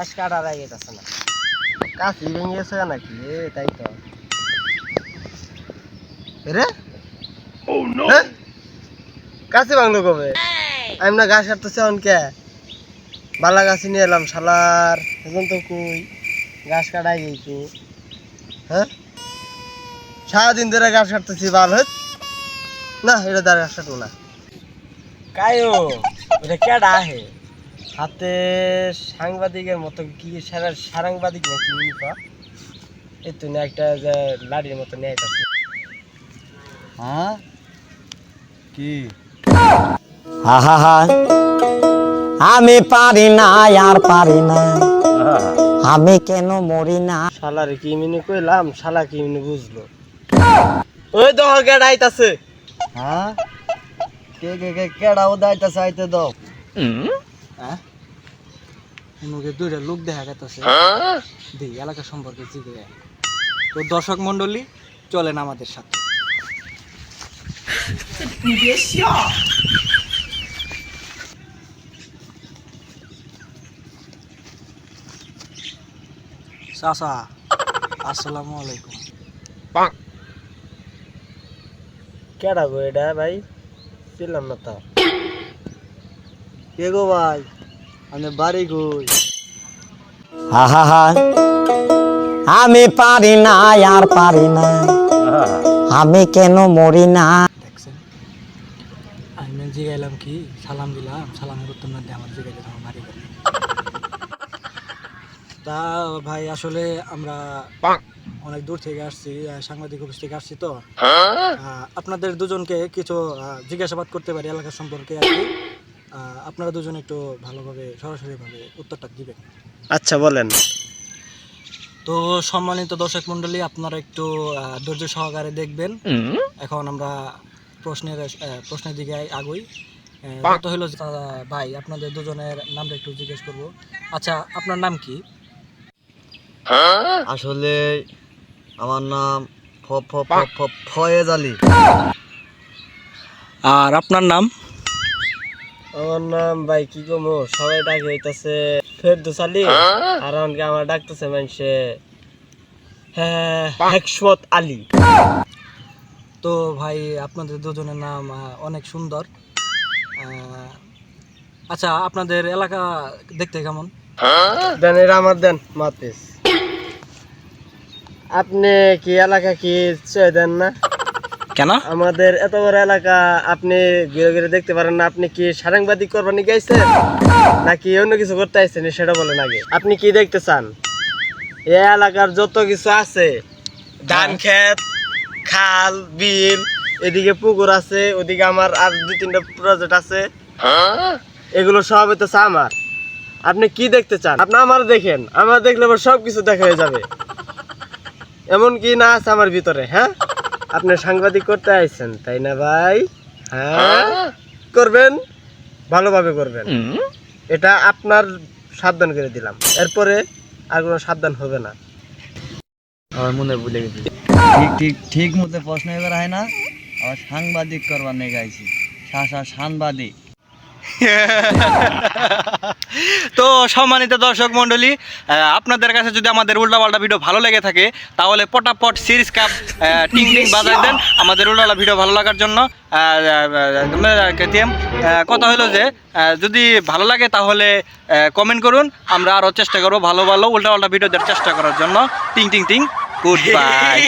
গাছ কাটার আগে গেছে না কাশি ভেঙে গেছে নাকি তাই তো রে কাশি ভাঙলো কবে আমি না গাছ কাটতেছি অনকে বালা গাছ নিয়ে এলাম শালার এখন তো কই গাছ কাটাই গেছি হ্যাঁ সারাদিন ধরে গাছ কাটতেছি বাল হত না এটা দাঁড়া গাছ কাটবো না কায়ো এটা কেডা আহে হাতে সাংবাদিকের মতো কি সাংবাদিক নাকি মিনিফা এই তো না একটা যে লাড়ির মতো নিয়ে আসছে হ্যাঁ কি আহা আমি পারি না আর পারি না আমি কেন মরি না শালারে কি মিনি কইলাম শালা কি মিনি বুঝলো ওই দহ কেডা আইতাছে হ্যাঁ কে কে কে কেডা ও দাইতাছে আইতে দাও হ্যাঁ মুখে দুইটা লোক দেখা যাচ্ছে দেই এলাকা সম্পর্কে জিজ্ঞে তো দর্শক মণ্ডলী চলেন আমাদের সাথে চাচা আসসালামু আলাইকুম কেডা গো এটা ভাই ছিলাম না তো কে গো ভাই আমি বাড়ি কই আহা আমি পারি না আর পারি না আমি কেন মরি না দেখছেন আমি জিগাইলাম কি সালাম দিলাম সালামের উত্তর না দিয়ে আমার জিগাইতে আমার বাড়ি গেল তা ভাই আসলে আমরা অনেক দূর থেকে আসছি সাংবাদিক অফিস থেকে আসছি তো আপনাদের দুজনকে কিছু জিজ্ঞাসাবাদ করতে পারি এলাকা সম্পর্কে আর কি আপনারা দুজন একটু ভালোভাবে সরাসরিভাবে উত্তরটা দিবেন আচ্ছা বলেন তো সম্মানিত দর্শক মণ্ডলী আপনারা একটু ধৈর্য সহকারে দেখবেন এখন আমরা প্রশ্নের দিকে আগুই কত হলো ভাই আপনাদের দুজনের নামটা একটু জিজ্ঞেস করব আচ্ছা আপনার নাম কি আসলে আমার নাম ফয়েজ আলী আর আপনার নাম আমার নাম ভাই কি কমো সবাই ডাকে হইতাছে ফেরদৌস আলী আর আমাকে আমার ডাকতেছে মানুষে হেকমত আলী তো ভাই আপনাদের দুজনের নাম অনেক সুন্দর আচ্ছা আপনাদের এলাকা দেখতে কেমন দেন এরা আমার দেন মাতিস আপনি কি এলাকা কি দেন না কেন আমাদের এত বড় এলাকা আপনি ঘুরে ঘুরে দেখতে পারেন না আপনি কি সাংবাদিক করবানি গাইছেন নাকি অন্য কিছু করতে আইছেন সেটা বলেন আগে আপনি কি দেখতে চান এই এলাকার যত কিছু আছে ধান ক্ষেত খাল বিল এদিকে পুকুর আছে ওদিকে আমার আর 2-3টা প্রজেক্ট আছে এগুলো সব হইতেছে আমার আপনি কি দেখতে চান আপনি আমার দেখেন আমার দেখলে আবার সবকিছু দেখা হয়ে যাবে এমন কি না আছে আমার ভিতরে হ্যাঁ আপনি সাংবাদিক করতে আইছেন তাই না ভাই হ্যাঁ করবেন ভালোভাবে করবেন এটা আপনার সাবধান করে দিলাম এরপরে আর কোনো সাবধান হবে না আমার মনে ভুলে গেছি ঠিক ঠিক ঠিক মতো প্রশ্ন এবার হয় না আবার সাংবাদিক করবার নেই গাইছি সাংবাদিক তো সম্মানিত দর্শক মণ্ডলী আপনাদের কাছে যদি আমাদের উল্টাপাল্টা ভিডিও ভালো লেগে থাকে তাহলে পটাপট সিরিজ কাপ টিং টিং বাজাই দেন আমাদের উল্টাপাল্টা ভিডিও ভালো লাগার জন্য কথা হলো যে যদি ভালো লাগে তাহলে কমেন্ট করুন আমরা আরও চেষ্টা করবো ভালো ভালো উল্টাপাল্টা ভিডিও দেওয়ার চেষ্টা করার জন্য টিং টিং টিং গুড বাই